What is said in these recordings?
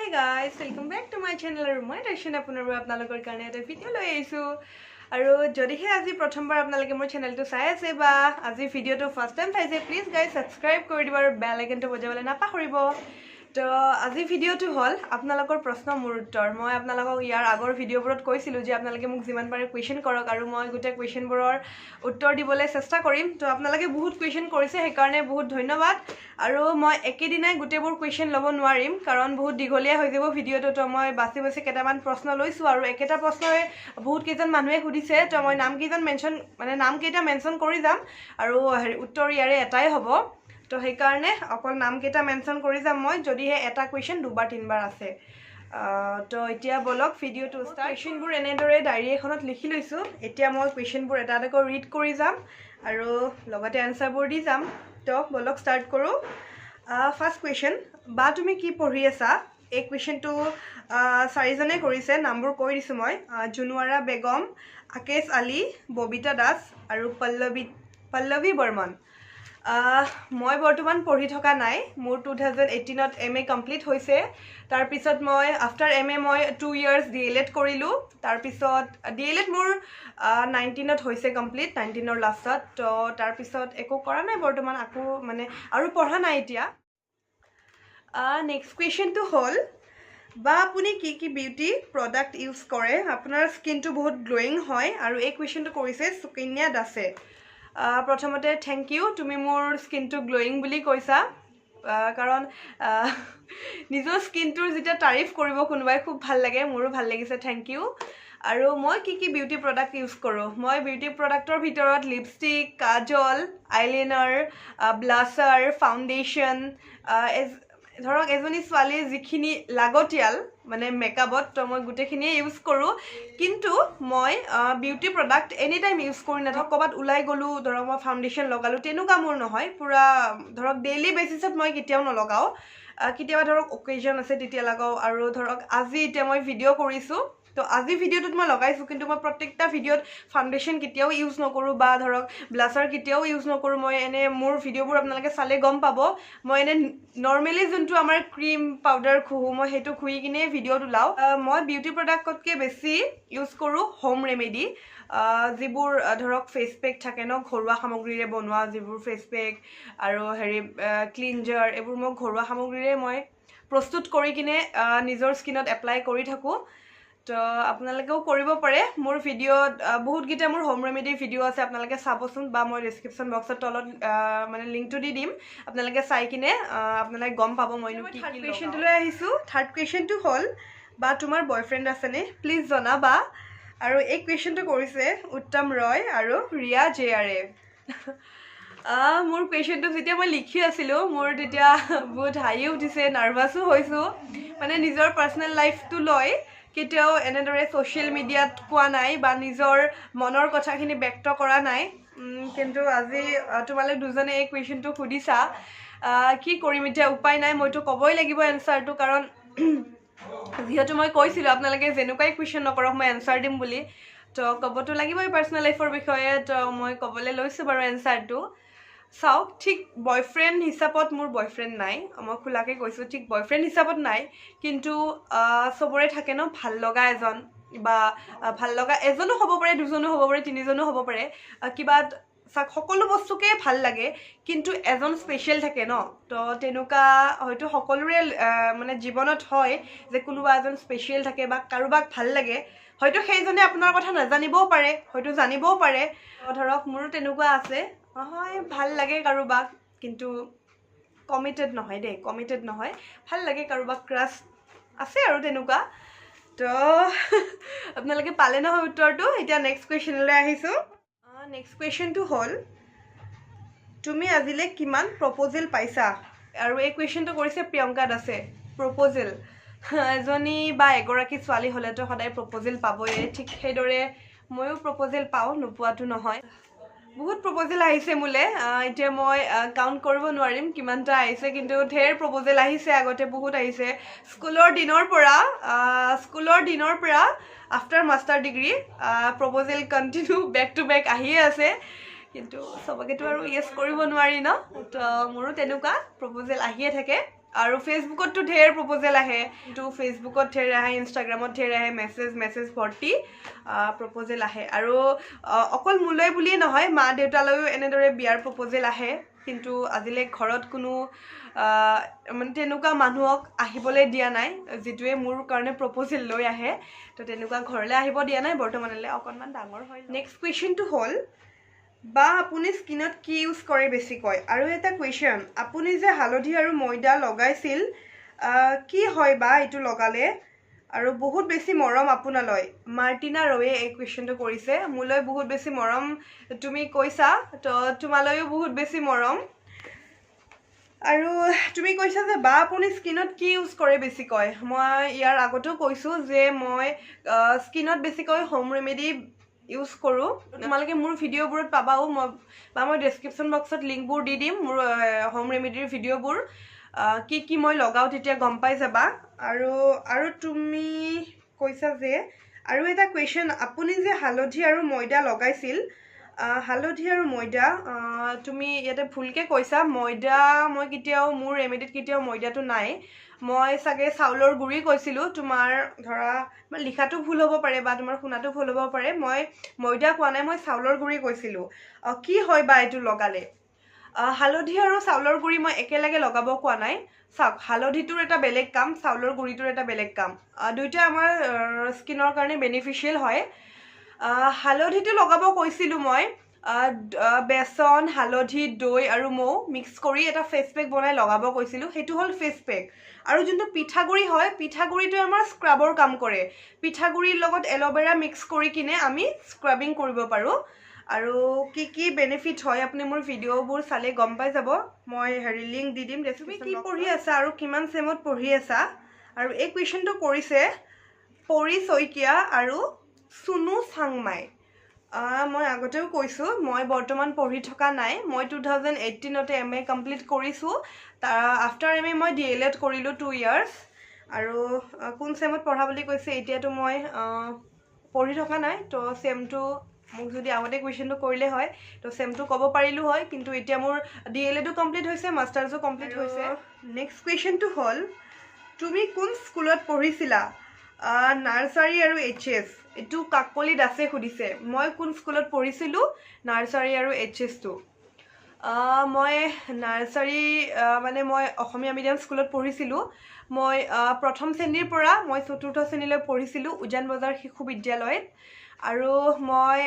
Hi guys, welcome back to my channel. মই দৰ্শন আপোনালোকৰ কাৰণে এটা ভিডিঅ' লৈ আহিছো আৰু যদিহে আজি প্ৰথমবাৰ আপোনালোকে মোৰ চেনেলটো চাই আছে বা আজি ভিডিঅ'টো ফাৰ্ষ্ট টাইম চাইছে প্লিজ গাইজ সাবস্ক্ৰাইব কৰি দিব আৰু বেল আইকনটো বজাবলৈ নাপাহৰিব তো আজি ভিডিঅ'টো হ'ল আপোনালোকৰ প্ৰশ্ন মোৰ উত্তৰ মই আপোনালোকক ইয়াৰ আগৰ ভিডিঅ'বোৰত কৈছিলোঁ যে আপোনালোকে মোক যিমান পাৰে কুৱেশ্যন কৰক আৰু মই গোটেই কুৱেশ্যনবোৰৰ উত্তৰ দিবলৈ চেষ্টা কৰিম তো আপোনালোকে বহুত কুৱেশ্যন কৰিছে সেইকাৰণে বহুত ধন্যবাদ আৰু মই একেদিনাই গোটেইবোৰ কুৱেশ্যন ল'ব নোৱাৰিম কাৰণ বহুত দীঘলীয়া হৈ যাব ভিডিঅ'টো তো মই বাছি বাছি কেইটামান প্ৰশ্ন লৈছোঁ আৰু একেটা প্ৰশ্নৰে বহুত কেইজন মানুহে সুধিছে তো মই নামকেইটা মেনশ্যন কৰি যাম আৰু উত্তৰ ইয়াৰে এটাই হ'ব তো সেইকাৰণে অকল নামকেইটা মেনশ্যন কৰি যাম মই যদিহে এটা কুৱেশ্যন দুবাৰ তিনিবাৰ আছে তো এতিয়া বলক ভিডিঅ'টো ষ্টাৰ্ট কুৱেশ্যনবোৰ এনেদৰে ডায়েৰী এখনত লিখি লৈছোঁ এতিয়া মই কুৱেশ্যনবোৰ এটা এটাকৈ ৰিড কৰি যাম আৰু লগতে এনচাৰবোৰ দি যাম তো বলক ষ্টাৰ্ট কৰোঁ ফাৰ্ষ্ট কুৱেশ্যন বা তুমি কি পঢ়ি আছা এই কুৱেশ্যনটো চাৰিজনে কৰিছে নামবোৰ কৈ দিছোঁ মই জুনুৱাৰা বেগম আকেশ আলী ববিতা দাস আৰু পল্লৱী বৰ্মন মই বৰ্তমান পঢ়ি থকা নাই মোৰ 2018ত MA কমপ্লিট হৈছে তাৰপিছত মই আফটাৰ MA মই 2 ইয়াৰ্ছ DLED কৰিলোঁ তাৰপিছত DLED মোৰ 19ত হৈছে কমপ্লিট 19ৰ লাষ্টত তো তাৰপিছত একো কৰা নাই বৰ্তমান আকৌ আৰু পঢ়া নাই এতিয়া নেক্সট কুৱেশ্যনটো হ'ল বা আপুনি কি বিউটি প্ৰডাক্ট ইউজ কৰে আপোনাৰ স্কিনটো বহুত গ্ল'য়িং হয় আৰু এই কুৱেশ্যনটো কৰিছে সুকন্যা দাসে প্ৰথমতে থেংক ইউ তুমি মোৰ স্কিনটো গ্ল'য়িং বুলি কৈছা কাৰণ নিজৰ স্কিনটোৰ যেতিয়া তাৰিফ কৰিব কোনোবাই খুব ভাল লাগে মোৰো ভাল লাগিছে থেংক ইউ আৰু মই কি বিউটি প্ৰডাক্ট ইউজ কৰোঁ মই বিউটি প্ৰডাক্টৰ ভিতৰত লিপষ্টিক কাজল আইলাইনাৰ ব্লাছাৰ ফাউণ্ডেশ্যন ধৰক এজনী ছোৱালীৰ যিখিনি লাগতিয়াল মেকআপত তো মই গোটেইখিনিয়ে ইউজ কৰোঁ কিন্তু মই beauty product any time use কৰি নাথাকোঁ ক'ৰবাত ওলাই গ'লোঁ ধৰক মই ফাউণ্ডেশ্যন লগালোঁ তেনেকুৱা মোৰ নহয় পূৰা ধৰক ডেইলি বেচিছত মই কেতিয়াও নলগাওঁ কেতিয়াবা ধৰক অকেজন আছে তেতিয়া লগাওঁ আৰু ধৰক আজি এতিয়া মই ভিডিঅ' কৰিছোঁ তো আজি ভিডিঅ'টোত মই লগাইছোঁ কিন্তু মই প্ৰত্যেকটা ভিডিঅ'ত ফাউণ্ডেশ্যন কেতিয়াও ইউজ নকৰোঁ বা ধৰক ব্লাছাৰ কেতিয়াও ইউজ নকৰোঁ মই এনে মোৰ ভিডিঅ'বোৰ আপোনালোকে চালে গম পাব মই এনে নৰ্মেলি যোনটো আমাৰ ক্ৰীম পাউডাৰ ঘঁহোঁ মই সেইটো ঘঁহি কিনে ভিডিঅ'ত ওলাওঁ মই বিউটি প্ৰডাক্টতকৈ বেছি ইউজ কৰোঁ হোম ৰেমেডি যিবোৰ ধৰক ফেচ পেক থাকে ন ঘৰুৱা সামগ্ৰীৰে বনোৱা যিবোৰ ফেচ পেক আৰু ক্লিনজাৰ এইবোৰ মই ঘৰুৱা সামগ্ৰীৰে মই প্ৰস্তুত কৰি কিনে নিজৰ স্কিনত এপ্লাই কৰি থাকোঁ তো আপোনালোকেও কৰিব পাৰে মোৰ ভিডিঅ'ত বহুতকেইটা মোৰ হোম ৰেমেডিৰ ভিডিঅ' আছে আপোনালোকে চাবচোন বা মই ডিছক্ৰিপশ্যন বক্সৰ তলত লিংকটো দি দিম আপোনালোকে চাই কিনে আপোনালোকে গম পাব মইনো কি থাৰ্ড কুৱেশ্যনটোলৈ আহিছোঁ থাৰ্ড কুৱেশ্যনটো হ'ল বা তোমাৰ বয়ফ্ৰেণ্ড আছেনে প্লিজ জনাবা আৰু এই কুৱেশ্যনটো কৰিছে উত্তম ৰয় আৰু ৰিয়া JRA মোৰ কুৱেশ্যনটো যেতিয়া মই লিখি আছিলোঁ মোৰ তেতিয়া বহুত হাঁহি উঠিছে নাৰ্ভাছো হৈছোঁ নিজৰ পাৰ্চনেল লাইফটো লৈ কেতিয়াও এনেদৰে ছ'চিয়েল মিডিয়াত কোৱা নাই বা নিজৰ মনৰ কথাখিনি ব্যক্ত কৰা নাই কিন্তু আজি তোমালোক দুজনে এই কুৱেশ্যনটো সুধিছা কি কৰিম এতিয়া উপায় নাই মইতো ক'বই লাগিব এনচাৰটো কাৰণ যিহেতু মই কৈছিলোঁ আপোনালোকে যেনেকুৱাই কুৱেশ্যন নকৰক মই এনচাৰ দিম বুলি তো ক'বতো লাগিবই পাৰ্চনেল লাইফৰ বিষয়ে তো মই ক'বলৈ লৈছোঁ বাৰু এনচাৰটো চাওক ঠিক বয়ফ্ৰেণ্ড হিচাপত মোৰ বয়ফ্ৰেণ্ড নাই মই খোলাকৈ কৈছোঁ ঠিক বয়ফ্ৰেণ্ড হিচাপত নাই কিন্তু চবৰে থাকে ন ভাল লগা এজন বা ভাল লগা এজনো হ'ব পাৰে দুজনো হ'ব পাৰে তিনিজনো হ'ব পাৰে কিবা চাওক সকলো বস্তুকে ভাল লাগে কিন্তু এজন স্পেচিয়েল থাকে ন তো তেনেকুৱা হয়তো সকলোৰে জীৱনত হয় যে কোনোবা এজন স্পেচিয়েল থাকে বা কাৰোবাক ভাল লাগে হয়তো সেইজনে আপোনাৰ কথা নাজানিবও পাৰে হয়তো জানিবও পাৰে ধৰক মোৰো তেনেকুৱা আছে হয় ভাল লাগে কাৰোবাক কিন্তু কমিটেড নহয় দেই কমিটেড নহয় ভাল লাগে কাৰোবাক ক্ৰাছ আছে আৰু তেনেকুৱা তো আপোনালোকে পালে নহয় উত্তৰটো এতিয়া নেক্সট কুৱেশ্যনলৈ আহিছোঁ নেক্সট কুৱেশ্যনটো হ'ল তুমি আজিলৈ কিমান প্ৰপ'জেল পাইছা আৰু এই কুৱেশ্যনটো কৰিছে প্ৰিয়ংকা দাসে প্ৰপ'জেল এজনী বা এগৰাকী ছোৱালী হ'লেতো সদায় প্ৰপ'জেল পাবই ঠিক সেইদৰে ময়ো প্ৰপ'জেল পাওঁ নোপোৱাটো নহয় বহুত প্ৰপ'জেল আহিছে মোলৈ এতিয়া মই কাউণ্ট কৰিব নোৱাৰিম কিমানটা আহিছে কিন্তু ঢেৰ প্ৰপ'জেল আহিছে আগতে বহুত আহিছে স্কুলৰ দিনৰ পৰা after master degree proposal continue back to back আহিয়ে আছে কিন্তু চবকেতো আৰু ইয়েছ কৰিব নোৱাৰি ন তো মোৰো তেনেকুৱা প্ৰপ'জেল আহিয়ে থাকে আৰু ফেচবুকততো ঢেৰ প্ৰপ'জেল আহে, কিন্তু ফেচবুকত ঢেৰ আহে, ইনষ্টাগ্ৰামত ঢেৰ আহে, মেছেজ ভৰ্তি প্ৰপ'জেল আহে। আৰু অকল মোলৈ বুলিয়ে নহয়, মা দেউতালৈও এনেদৰে বিয়াৰ প্ৰপ'জেল আহে, কিন্তু আজিলৈ ঘৰত কোনো মানে তেনেকুৱা মানুহক আহিবলৈ দিয়া নাই, যিটোৱে মোৰ কাৰণে প্ৰপ'জেল লৈ আহে। তো তেনেকুৱা ঘৰলৈ আহিব দিয়া নাই বৰ্তমানলৈ, অকণমান ডাঙৰ হয়। নেক্সট কুৱেশ্যনটো হ'ল, বা আপুনি স্কিনত কি ইউজ কৰে বেছিকৈ? আৰু এটা কুৱেশ্যন, আপুনি যে হালধি আৰু ময়দা লগাইছিল, কি হয় বা এইটো লগালে? আৰু বহুত বেছি মৰম আপোনালৈ। মাৰ্টিনা ৰয়ে এই কুৱেশ্যনটো কৰিছে। মোলৈ বহুত বেছি মৰম তুমি কৈছা, তো তোমালৈও বহুত বেছি মৰম। আৰু তুমি কৈছা যে বা আপুনি স্কিনত কি ইউজ কৰে বেছিকৈ? মই ইয়াৰ আগতেও কৈছোঁ যে মই স্কিনত বেছিকৈ হোম ৰেমেডি ইউজ কৰোঁ। তোমালোকে মোৰ ভিডিঅ'বোৰত পাবাও, মই ডেছক্ৰিপশ্যন বক্সত লিংকবোৰ দি দিম, মোৰ হোম ৰেমেডিৰ ভিডিঅ'বোৰ কি মই লগাওঁ, তেতিয়া গম পাই যাবা। আৰু তুমি কৈছা যে, আৰু এটা কুৱেশ্যন, আপুনি যে হালধি আৰু ময়দা লগাইছিল, হালধি আৰু ময়দা তুমি ইয়াতে ভুলকৈ কৈছা। ময়দা মই কেতিয়াও, মোৰ ৰেমেডিত কেতিয়াও ময়দাটো নাই। মই চাগে চাউলৰ গুড়ি কৈছিলোঁ। তোমাৰ ধৰা লিখাটো ভুল হ'ব পাৰে বা তোমাৰ শুনাটো ভুল হ'ব পাৰে, মই ময়দা কোৱা নাই, মই চাউলৰ গুড়ি কৈছিলোঁ। কি হয় বা এইটো লগালে? হালধি আৰু চাউলৰ গুড়ি মই একেলগে লগাব কোৱা নাই। চাওক, হালধিটোৰ এটা বেলেগ কাম, চাউলৰ গুড়িটোৰ এটা বেলেগ কাম। দুয়োটা আমাৰ স্কিনৰ কাৰণে বেনিফিচিয়েল হয়। হালধিটো লগাব কৈছিলোঁ মই, বেচন, হালধি, দৈ আৰু মৌ মিক্স কৰি এটা ফেচ পেক বনাই লগাব কৈছিলোঁ। সেইটো হ'ল ফেচ পেক। আৰু যোনটো পিঠাগুড়ি হয়, পিঠাগুড়িটোৱে আমাৰ স্ক্ৰাবৰ কাম কৰে। পিঠাগুড়িৰ লগত এল'ভেৰা মিক্স কৰি কিনে আমি স্ক্ৰাবিং কৰিব পাৰোঁ। আৰু কি বেনিফিট হয় আপুনি মোৰ ভিডিঅ'বোৰ চালে গম পাই যাব। মই লিংক দি দিম। তুমি কি পঢ়ি আছা আৰু কিমান চেমত পঢ়ি আছা? আৰু এই কুৱেশ্যনটো কৰিছে পৰি শইকীয়া আৰু চুনু চাংমাই। মই আগতেও কৈছোঁ, মই বৰ্তমান পঢ়ি থকা নাই। মই 2018তে MA কমপ্লিট কৰিছোঁ। আফটাৰ MA মই DLED কৰিলোঁ 2 years। আৰু কোন চেমত পঢ়া বুলি কৈছে, এতিয়াতো মই পঢ়ি থকা নাই। তো চেমটো মোক যদি আগতে কুৱেশ্যনটো কৰিলে হয়, তো চেমটো ক'ব পাৰিলোঁ হয়, কিন্তু এতিয়া মোৰ DLEDো কমপ্লিট হৈছে, মাষ্টাৰ্ছো কমপ্লিট হৈছে। নেক্সট কুৱেশ্যনটো হ'ল, তুমি কোন স্কুলত পঢ়িছিলা? নাৰ্চাৰী আৰু HS। এইটো কাকলি দাসে সুধিছে। মই কোন স্কুলত পঢ়িছিলোঁ, নাৰ্চাৰী আৰু HS2? মই নাৰ্চাৰী মানে মই অসমীয়া মিডিয়াম স্কুলত পঢ়িছিলোঁ। মই প্ৰথম শ্ৰেণীৰ পৰা মই 4ৰ্থ শ্ৰেণীলৈ পঢ়িছিলোঁ উজান বজাৰ শিশু বিদ্যালয়ত। আৰু মই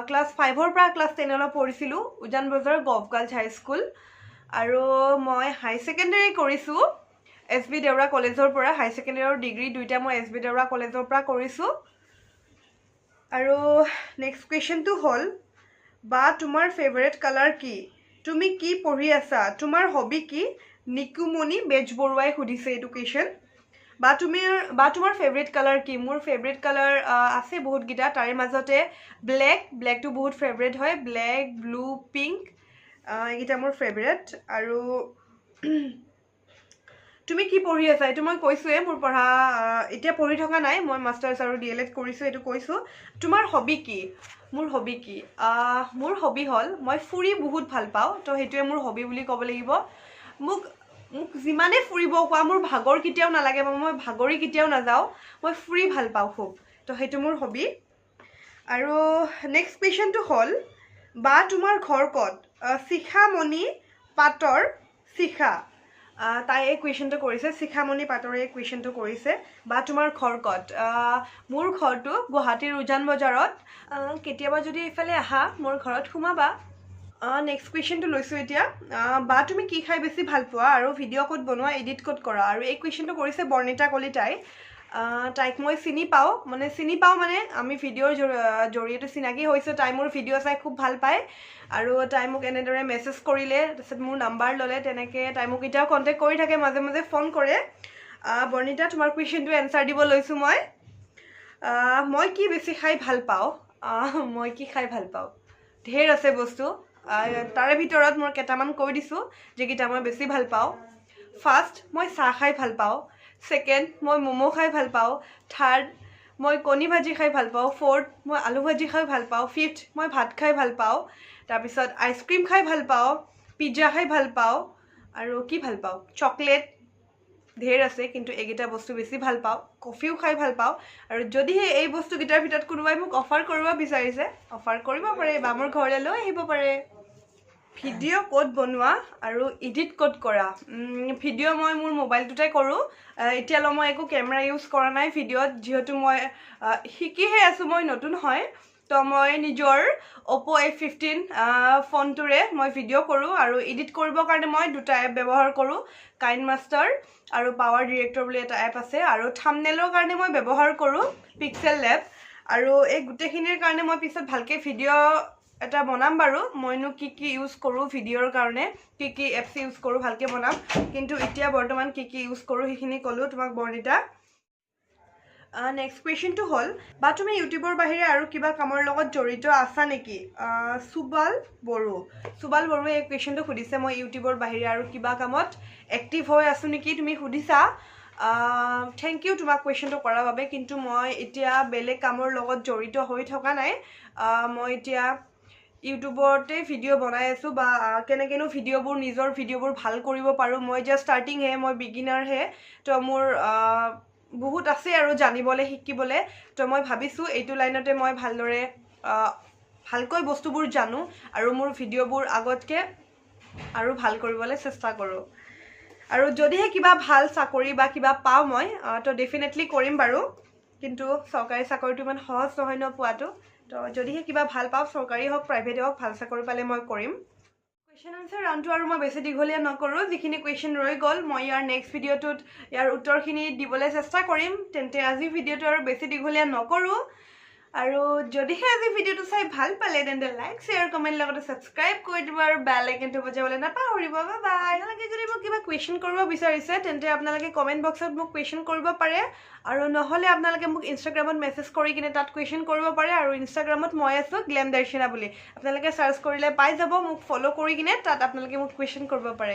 ক্লাছ 5ৰ পৰা ক্লাছ 10লৈ পঢ়িছিলোঁ উজান বজাৰ গভ গাৰ্লছ হাইস্কুল। আৰু মই হাই ছেকেণ্ডেৰী কৰিছোঁ SB দেউৰা কলেজৰ পৰা। হাই ছেকেণ্ডেৰী আৰু ডিগ্ৰী দুইটা মই SB দেউৰা কলেজৰ পৰা কৰিছোঁ। আৰু নেক্সট কুৱেশ্যনটো হ'ল, বা তোমাৰ ফেভাৰেট কালাৰ কি? তুমি কি পঢ়ি আছা? তোমাৰ হবি কি? নিকুমণি বেজবৰুৱাই সুধিছে এইটো কুৱেশ্যন। বা তোমাৰ ফেভৰেট কালাৰ কি? মোৰ ফেভৰেট কালাৰ আছে বহুতকেইটা, তাৰে মাজতে ব্লেকটো বহুত ফেভৰেট হয়। ব্লেক, ব্লু, পিংক এইকেইটা মোৰ ফেভৰেট। আৰু তুমি কি পঢ়ি আছা? এইটো মই কৈছোঁৱে, মোৰ পঢ়া এতিয়া পঢ়ি থকা নাই, মই মাষ্টাৰ্ছ আৰু DLED কৰিছোঁ, এইটো কৈছোঁ। তোমাৰ হবি কি? মোৰ হবি কি? মোৰ হবি হ'ল, মই ফুৰি বহুত ভাল পাওঁ। তো সেইটোৱে মোৰ হবি বুলি ক'ব লাগিব। মোক যিমানে ফুৰিব কোৱা, মোৰ ভাগৰ কেতিয়াও নালাগে, মই ভাগৰি কেতিয়াও নাযাওঁ। মই ফুৰি ভাল পাওঁ খুব। তো সেইটো মোৰ হবি। আৰু নেক্সট কুৱেশ্যনটো হ'ল, বা তোমাৰ ঘৰ ক'ত? শিখামণি পাটৰ শিখা। তাই এই কুৱেশ্যনটো কৰিছে, শিখামণি পাটৰে এই কুৱেশ্যনটো কৰিছে। বা তোমাৰ ঘৰ ক'ত? মোৰ ঘৰটো গুৱাহাটীৰ উজান বজাৰত। কেতিয়াবা যদি এইফালে আহা, মোৰ ঘৰত সোমাবা। নেক্সট কুৱেশ্যনটো লৈছোঁ এতিয়া। বা তুমি কি খাই বেছি ভাল পোৱা আৰু ভিডিঅ' ক'ত বনোৱা, এডিট ক'ত কৰা? আৰু এই কুৱেশ্যনটো কৰিছে বৰ্ণিতা কলিতাই। তাইক মই চিনি পাওঁ মানে আমি ভিডিঅ'ৰ জৰিয়তে চিনাকি হৈছোঁ। তাই মোৰ ভিডিঅ' চাই খুব ভাল পায় আৰু তাই মোক এনেদৰে মেছেজ কৰিলে, তাৰপিছত মোৰ নাম্বাৰ ল'লে। তেনেকৈ তাই মোক এতিয়াও কণ্টেক্ট কৰি থাকে, মাজে মাজে ফোন কৰে। বৰ্ণিতা, তোমাৰ কুৱেশ্যনটো এনচাৰ দিব লৈছোঁ মই। মই কি বেছি খাই ভাল পাওঁ? মই কি খাই ভাল পাওঁ? ঢেৰ আছে বস্তু, তাৰে ভিতৰত মই কেইটামান কৈ দিছোঁ যিকেইটা মই বেছি ভাল পাওঁ। ফাৰ্ষ্ট, মই চাহ খাই ভাল পাওঁ। ছেকেণ্ড, মই ম'ম' খাই ভাল পাওঁ। থাৰ্ড, মই কণী ভাজি খাই ভাল পাওঁ। ফ'ৰ্থ, মই আলু ভাজি খাই ভাল পাওঁ। ফিফ্থ, মই ভাত খাই ভাল পাওঁ। তাৰপিছত আইচক্ৰীম খাই ভাল পাওঁ। পিজ্জা খাই ভাল পাওঁ। আৰু কি ভাল পাওঁ? চকলেট, ঢেৰ আছে কিন্তু এইকেইটা বস্তু বেছি ভাল পাওঁ কফিও খাই ভাল পাওঁ আৰু যদিহে এই বস্তুকেইটাৰ ভিতৰত কোনোবাই মোক অফাৰ কৰিব বিচাৰিছে অফাৰ কৰিব পাৰে বা মোৰ ঘৰলৈ লৈ আহিব পাৰে ভিডিঅ' ক'ত বনোৱা আৰু এডিট ক'ত কৰা ভিডিঅ' মই মোৰ মোবাইলটোতে কৰোঁ এতিয়ালৈ মই একো কেমেৰা ইউজ কৰা নাই ভিডিঅ'ত যিহেতু মই শিকিহে আছোঁ মই নতুন হয় তো মই নিজৰ Oppo A15 ফোনটোৰে মই ভিডিঅ' কৰোঁ আৰু এডিট কৰিবৰ কাৰণে মই দুটা এপ ব্যৱহাৰ কৰোঁ কাইনমাষ্টাৰ আৰু পাৱাৰ ডিৰেক্টৰ বুলি এটা এপ আছে আৰু থাম্বনেইলৰ কাৰণে মই ব্যৱহাৰ কৰোঁ পিক্সেল লেব আৰু এই গোটেইখিনিৰ কাৰণে মই পিছত ভালকৈ ভিডিঅ' এটা বনাম বাৰু মইনো কি ইউজ কৰোঁ ভিডিঅ'ৰ কাৰণে কি এপছ ইউজ কৰোঁ ভালকৈ বনাম কিন্তু এতিয়া বৰ্তমান কি ইউজ কৰোঁ সেইখিনি ক'লোঁ তোমাক বৰ্ণিতা নেক্সট কুৱেশ্যনটো হ'ল বা তুমি ইউটিউবৰ বাহিৰে আৰু কিবা কামৰ লগত জড়িত আছা নেকি সুবাল বড়োৱে এই কুৱেশ্যনটো সুধিছে মই ইউটিউবৰ বাহিৰে আৰু কিবা কামত এক্টিভ হৈ আছোঁ নেকি তুমি সুধিছা থেংক ইউ তোমাক কুৱেশ্যনটো কৰাৰ বাবে কিন্তু মই এতিয়া বেলেগ কামৰ লগত জড়িত হৈ থকা নাই মই এতিয়া ইউটিউবতে ভিডিঅ' বনাই আছোঁ বা কেনেকৈনো নিজৰ ভিডিঅ'বোৰ ভাল কৰিব পাৰোঁ মই জাষ্ট ষ্টাৰ্টিংহে মই বিগিনাৰহে তো মোৰ বহুত আছে আৰু জানিবলৈ শিকিবলৈ তো মই ভাবিছোঁ এইটো লাইনতে মই ভালকৈ বস্তুবোৰ জানো আৰু মোৰ ভিডিঅ'বোৰ আগতকৈ আৰু ভাল কৰিবলৈ চেষ্টা কৰোঁ আৰু যদিহে কিবা ভাল চাকৰি বা কিবা পাওঁ মই তো ডেফিনেটলি কৰিম বাৰু কিন্তু চৰকাৰী চাকৰিটো ইমান সহজ নহয় ন পোৱাটো তো যদিহে কিবা ভাল পাওঁ চৰকাৰী হওক প্ৰাইভেট হওক ভাল চাকৰি পালে মই কৰিম কুৱেশ্যন আনচাৰ ৰাউণ্ডটো আৰু মই বেছি দীঘলীয়া নকৰোঁ যিখিনি কুৱেশ্যন ৰৈ গ'ল মই ইয়াৰ নেক্সট ভিডিঅ'টোত ইয়াৰ উত্তৰখিনি দিবলৈ চেষ্টা কৰিম তেন্তে আজি ভিডিঅ'টো আৰু বেছি দীঘলীয়া নকৰোঁ আৰু যদিহে আজি ভিডিঅ'টো চাই ভাল পালে তেন্তে লাইক শ্বেয়াৰ কমেণ্ট লগতে ছাবস্ক্ৰাইব কৰি দিব আৰু বেল আইকনটো বজাবলৈ নাপাহৰিব বাই বাই আপোনালোকে যদি মোক কিবা কুৱেশ্যন কৰিব বিচাৰিছে তেন্তে আপোনালোকে কমেণ্ট বক্সত মোক কুৱেশ্যন কৰিব পাৰে আৰু নহ'লে আপোনালোকে মোক ইনষ্টাগ্ৰামত মেছেজ কৰি কিনে তাত কুৱেশ্যন কৰিব পাৰে আৰু ইনষ্টাগ্ৰামত মই আছোঁ গ্লেম দৰ্শনা বুলি আপোনালোকে চাৰ্চ কৰিলে পাই যাব মোক ফ'ল' কৰি কিনে তাত আপোনালোকে মোক কুৱেশ্যন কৰিব পাৰে